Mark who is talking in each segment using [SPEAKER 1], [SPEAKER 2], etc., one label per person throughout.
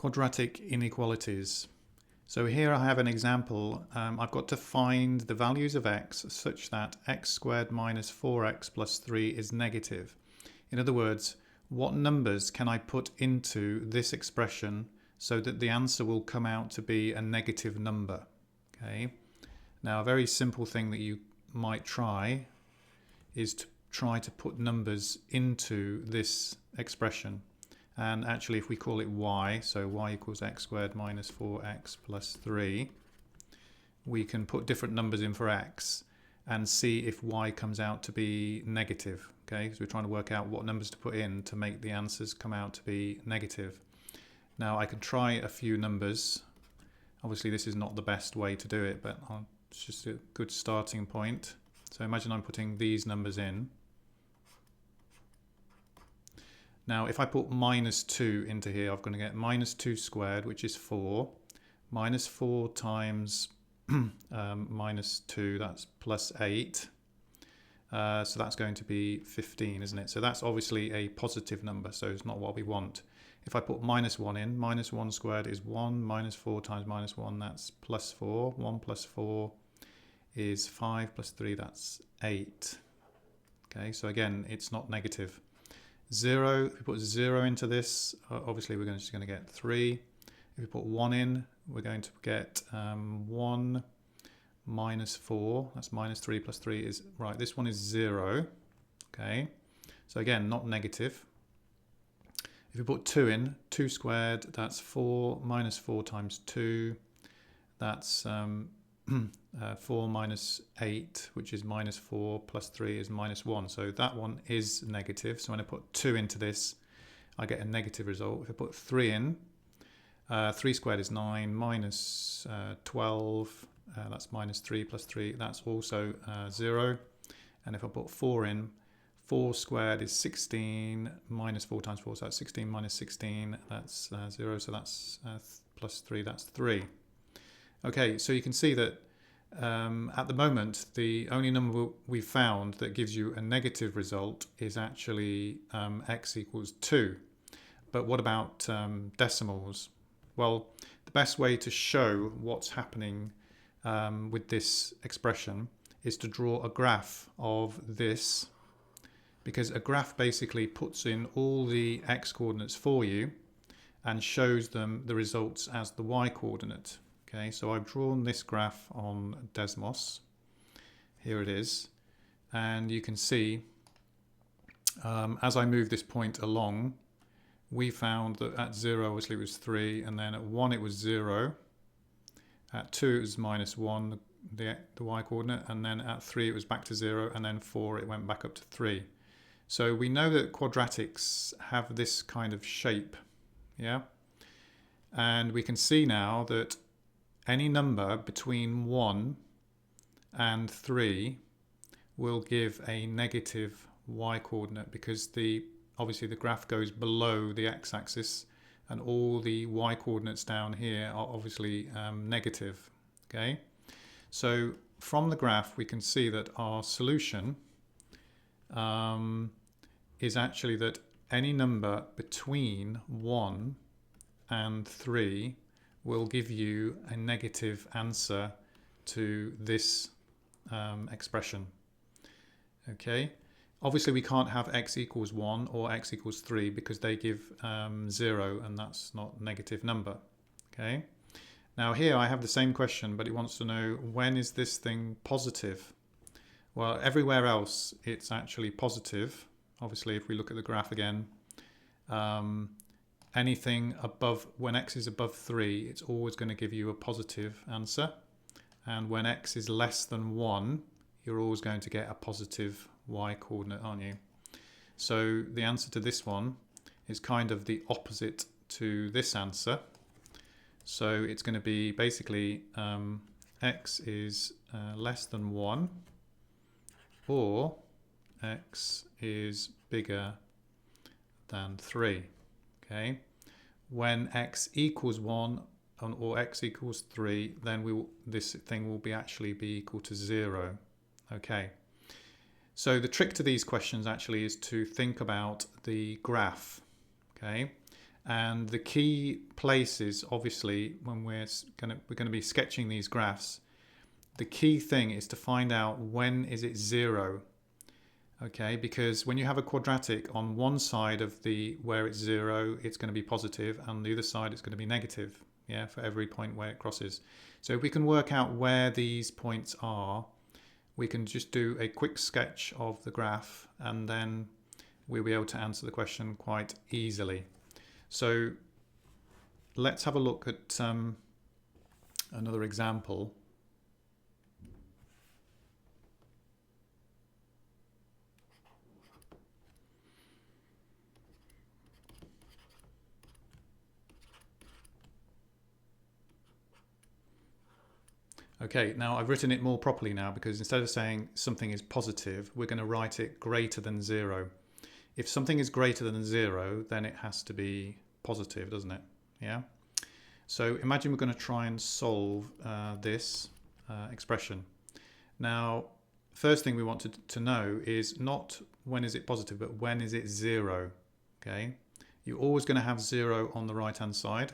[SPEAKER 1] Quadratic inequalities. So here I have an example. I've got to find the values of x such that x squared minus 4x plus 3 is negative. In other words, what numbers can I put into this expression so that the answer will come out to be a negative number? Okay. Now a very simple thing that you might try is to try to put numbers into this expression. And actually, if we call it y, so y equals x squared minus 4x plus 3, we can put different numbers in for x and see if y comes out to be negative. Okay, because we're trying to work out what numbers to put in to make the answers come out to be negative. Now I can try a few numbers. Obviously this is not the best way to do it, but it's just a good starting point. So imagine I'm putting these numbers in. Now if I put minus 2 into here, I'm going to get minus 2 squared, which is 4. Minus 4 times minus 2, that's plus 8. So that's going to be 15, isn't it? So that's obviously a positive number, so it's not what we want. If I put minus 1 in, minus 1 squared is 1, minus 4 times minus 1, that's plus 4. 1 plus 4 is 5, plus 3, that's 8. Okay, so again, it's not negative. 0, if we put 0 into this, obviously we're just going to get 3. If we put 1 in, we're going to get 1 minus 4, that's minus 3 plus 3 is, right, this one is 0. Okay, so again, not negative. If we put 2 in, 2 squared, that's 4, minus 4 times 2, that's 4 minus 8, which is minus 4, plus 3 is minus 1. So that one is negative. So when I put 2 into this, I get a negative result. If I put 3 in, 3 squared is 9, minus 12, that's minus 3 plus 3, that's also 0. And if I put 4 in, 4 squared is 16, minus 4 times 4, so that's 16 minus 16, that's 0, so that's plus 3, that's 3. Okay, so you can see that at the moment, the only number we've found that gives you a negative result is actually x equals 2. But what about decimals? Well, the best way to show what's happening with this expression is to draw a graph of this, because a graph basically puts in all the x coordinates for you and shows them the results as the y coordinate. Okay, so I've drawn this graph on Desmos. Here it is. And you can see, as I move this point along, we found that at 0, obviously it was 3, and then at 1 it was 0. At 2 it was minus 1, the y coordinate, and then at 3 it was back to 0, and then 4 it went back up to 3. So we know that quadratics have this kind of shape, yeah? And we can see now that any number between 1 and 3 will give a negative y coordinate, because obviously the graph goes below the x-axis and all the y coordinates down here are obviously negative. Okay, so from the graph we can see that our solution is actually that any number between 1 and 3 will give you a negative answer to this expression. Okay, obviously we can't have x equals 1 or x equals 3 because they give 0, and that's not a negative number. Okay, now here I have the same question, but it wants to know, when is this thing positive? Well, everywhere else it's actually positive. Obviously if we look at the graph again, anything above, when x is above 3, it's always going to give you a positive answer. And when x is less than 1, you're always going to get a positive y coordinate, aren't you? So the answer to this one is kind of the opposite to this answer. So it's going to be basically x is less than 1, or x is bigger than 3. Okay, when x equals 1 or x equals 3, then this thing will actually be equal to 0. Okay, so the trick to these questions actually is to think about the graph. Okay, And the key places, obviously, when we're going to be sketching these graphs, the key thing is to find out when is it 0. Okay, because when you have a quadratic, on one side of the where it's 0, it's going to be positive, and on the other side it's going to be negative, yeah, for every point where it crosses. So if we can work out where these points are, we can just do a quick sketch of the graph, and then we'll be able to answer the question quite easily. So let's have a look at another example. Okay, now I've written it more properly now, because instead of saying something is positive, we're going to write it greater than 0. If something is greater than 0, then it has to be positive, doesn't it? Yeah. So imagine we're going to try and solve this expression. Now, first thing we want to know is not when is it positive, but when is it 0. Okay. You're always going to have 0 on the right hand side.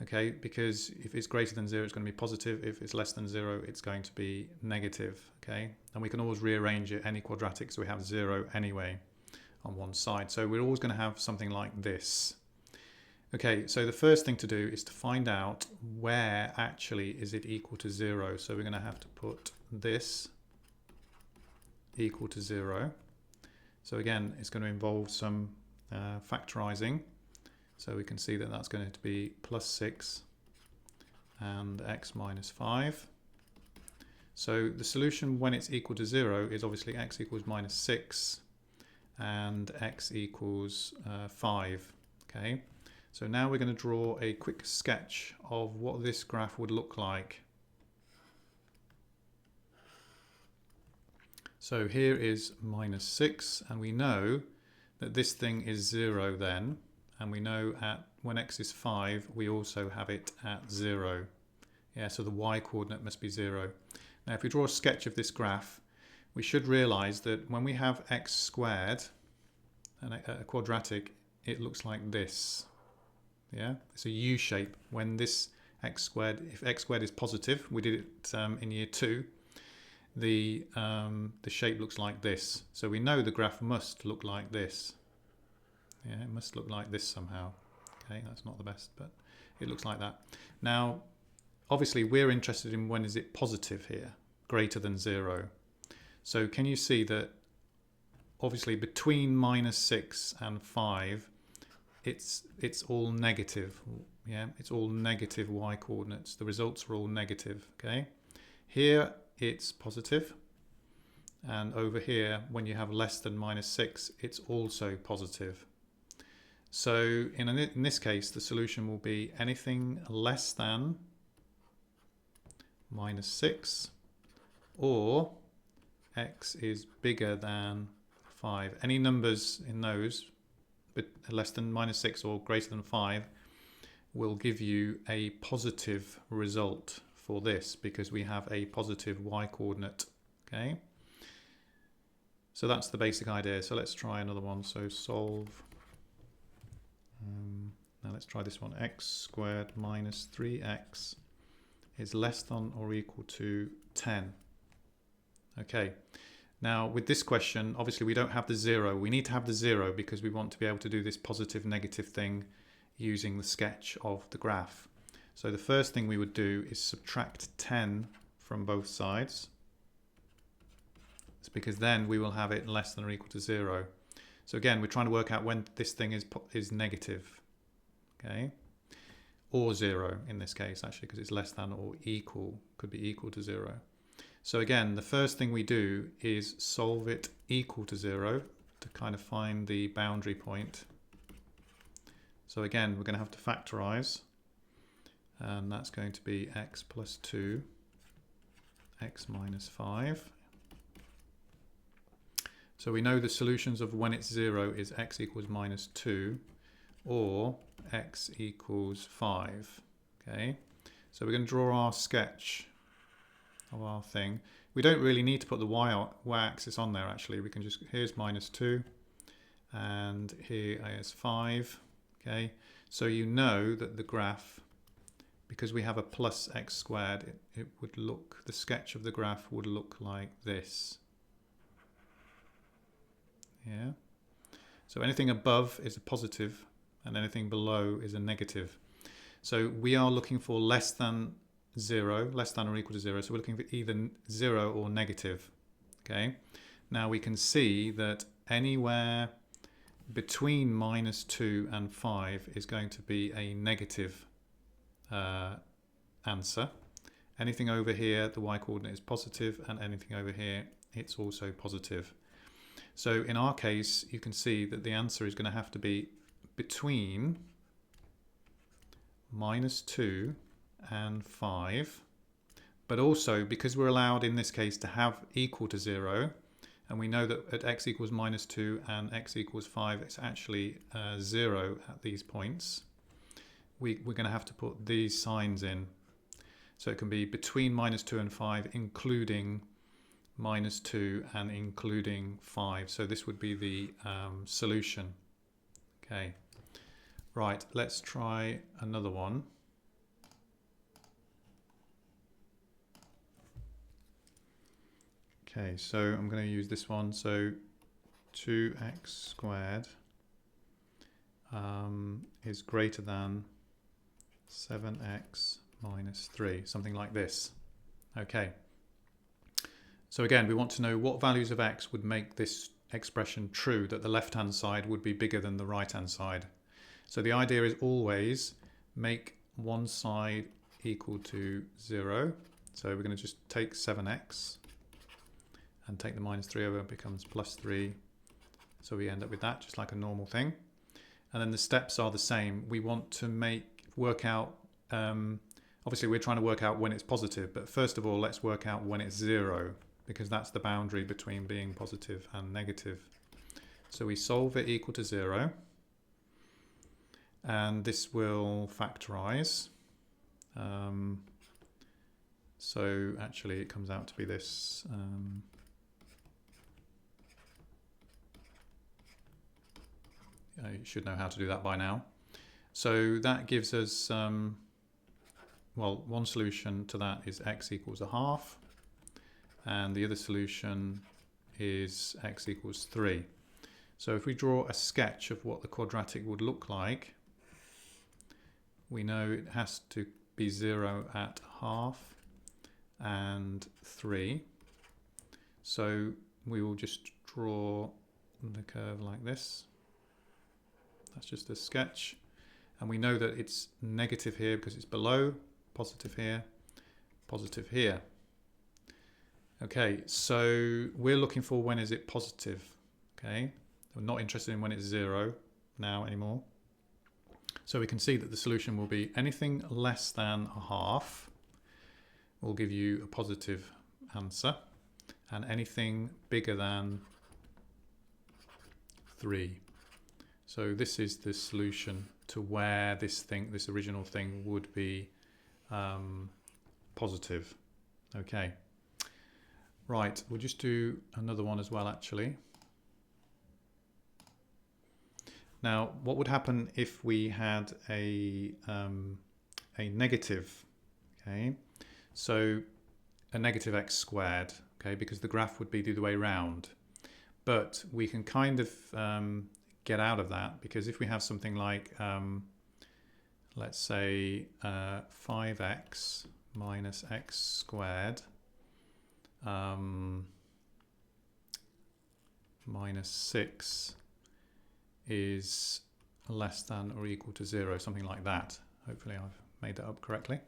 [SPEAKER 1] Okay, because if it's greater than 0, it's going to be positive. If it's less than 0, it's going to be negative. Okay, and we can always rearrange it any quadratic, so we have 0 anyway on one side. So we're always going to have something like this. Okay, so the first thing to do is to find out where actually is it equal to 0. So we're going to have to put this equal to 0. So again, it's going to involve some factorizing. So we can see that that's going to be plus 6 and x minus 5. So the solution when it's equal to 0 is obviously x equals minus 6 and x equals 5. Okay, so now we're going to draw a quick sketch of what this graph would look like. So here is minus 6, and we know that this thing is 0 then. And we know when x is 5, we also have it at 0. Yeah, so the y coordinate must be 0. Now, if we draw a sketch of this graph, we should realize that when we have x squared, and a quadratic, it looks like this. Yeah, it's a U shape. When this x squared, if x squared is positive, we did it in year 2, the shape looks like this. So we know the graph must look like this. Yeah, it must look like this somehow. Okay, that's not the best, but it looks like that. Now, obviously, we're interested in when is it positive here, greater than 0. So can you see that obviously between minus 6 and 5, it's all negative. Yeah, it's all negative y coordinates. The results are all negative. Okay, here it's positive, and over here, when you have less than minus 6, it's also positive. So in this case, the solution will be anything less than minus 6, or x is bigger than 5. Any numbers in those, but less than minus 6 or greater than 5, will give you a positive result for this, because we have a positive y coordinate. Okay, so that's the basic idea. So let's try another one. So solve. Now let's try this one. X squared minus 3x is less than or equal to 10. Okay, now with this question, obviously we don't have the 0. We need to have the 0 because we want to be able to do this positive negative thing using the sketch of the graph. So the first thing we would do is subtract 10 from both sides. It's because then we will have it less than or equal to 0. So again, we're trying to work out when this thing is negative, okay, or 0 in this case, actually, because it's less than or equal, could be equal to 0. So again, the first thing we do is solve it equal to 0 to kind of find the boundary point. So again, we're going to have to factorize, and that's going to be x plus 2, x minus 5. So we know the solutions of when it's 0 is x equals minus 2 or x equals 5. Okay, so we're going to draw our sketch of our thing. We don't really need to put the y-axis on there actually. We can just, here's minus 2 and here is 5. Okay, so you know that the graph, because we have a plus x squared, it would look, the sketch of the graph would look like this. Yeah. So anything above is a positive and anything below is a negative. So we are looking for less than 0, less than or equal to 0. So we're looking for either 0 or negative. Okay. Now we can see that anywhere between -2 and 5 is going to be a negative answer. Anything over here, the y coordinate is positive, and anything over here, it's also positive. So in our case, you can see that the answer is going to have to be between -2 and 5. But also, because we're allowed in this case to have equal to 0, and we know that at x equals -2 and x equals 5, it's actually 0 at these points. We're going to have to put these signs in. So it can be between -2 and 5, including -2 and including 5. So this would be the solution. Okay. Right, let's try another one. Okay, so I'm going to use this one. So 2x squared is greater than 7x minus 3, something like this. Okay. So again, we want to know what values of x would make this expression true, that the left-hand side would be bigger than the right-hand side. So the idea is always make one side equal to 0. So we're going to just take 7x and take the -3 over, it becomes +3. So we end up with that, just like a normal thing. And then the steps are the same. We want to work out, obviously we're trying to work out when it's positive, but first of all, let's work out when it's 0, because that's the boundary between being positive and negative. So we solve it equal to 0, and this will factorize. So actually it comes out to be this. You should know how to do that by now. So that gives us, well, one solution to that is x equals 1/2, and the other solution is x equals 3. So if we draw a sketch of what the quadratic would look like, we know it has to be 0 at 1/2 and 3. So we will just draw the curve like this. That's just a sketch. And we know that it's negative here because it's below, positive here, positive here. Okay, so we're looking for when is it positive. Okay, we're not interested in when it's 0 now anymore. So we can see that the solution will be anything less than 1/2 will give you a positive answer, and anything bigger than 3. So this is the solution to where this original thing would be positive. Okay. Right, we'll just do another one as well, actually. Now, what would happen if we had a negative? Okay, so a negative x squared. Okay, because the graph would be the other way around. But we can kind of get out of that, because if we have something like, let's say 5x minus x squared minus 6 is less than or equal to 0, something like that. Hopefully I've made that up correctly.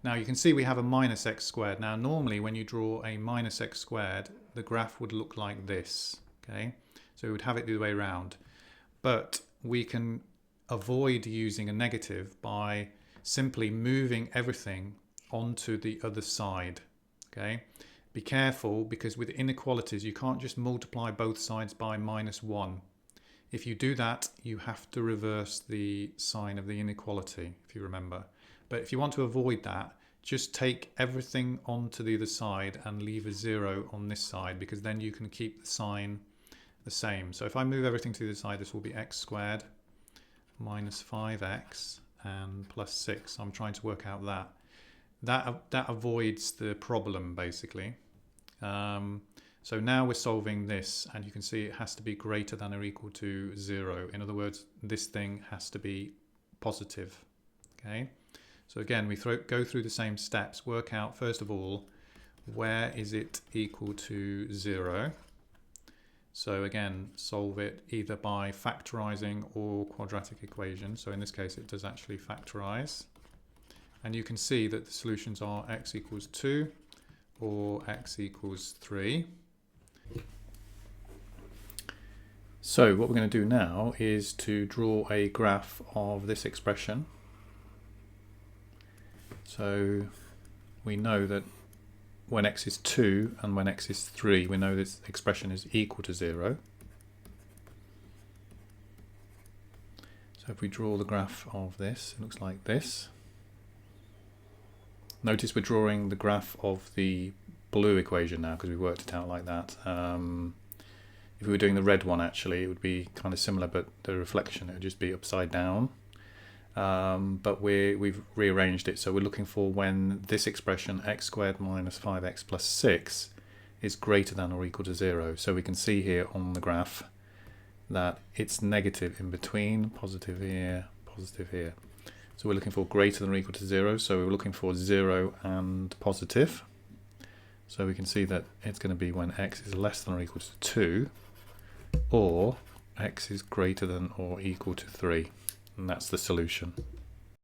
[SPEAKER 1] Now you can see we have a minus x squared. Now normally when you draw a minus x squared, the graph would look like this. Okay, so we would have it the other way around. But we can avoid using a negative by simply moving everything onto the other side. Okay, be careful, because with inequalities you can't just multiply both sides by -1. If you do that, you have to reverse the sign of the inequality, if you remember. But if you want to avoid that, just take everything onto the other side and leave a 0 on this side, because then you can keep the sign the same. So if I move everything to the side, this will be x squared minus 5x and plus 6. I'm trying to work out that. That avoids the problem, basically. So now we're solving this, and you can see it has to be greater than or equal to 0. In other words, this thing has to be positive. Okay. So again, we go through the same steps. Work out, first of all, where is it equal to 0? So again, solve it either by factorizing or quadratic equation. So in this case, it does actually factorize. And you can see that the solutions are x equals 2 or x equals 3. So what we're going to do now is to draw a graph of this expression. So we know that when x is 2 and when x is 3, we know this expression is equal to 0. So if we draw the graph of this, it looks like this. Notice we're drawing the graph of the blue equation now because we worked it out like that. If we were doing the red one, actually, it would be kind of similar, but the reflection, it would just be upside down. But we've rearranged it, so we're looking for when this expression x squared minus 5x plus 6 is greater than or equal to 0. So we can see here on the graph that it's negative in between, positive here, positive here. So we're looking for greater than or equal to 0, so we're looking for 0 and positive. So we can see that it's going to be when x is less than or equal to 2, or x is greater than or equal to 3. And that's the solution.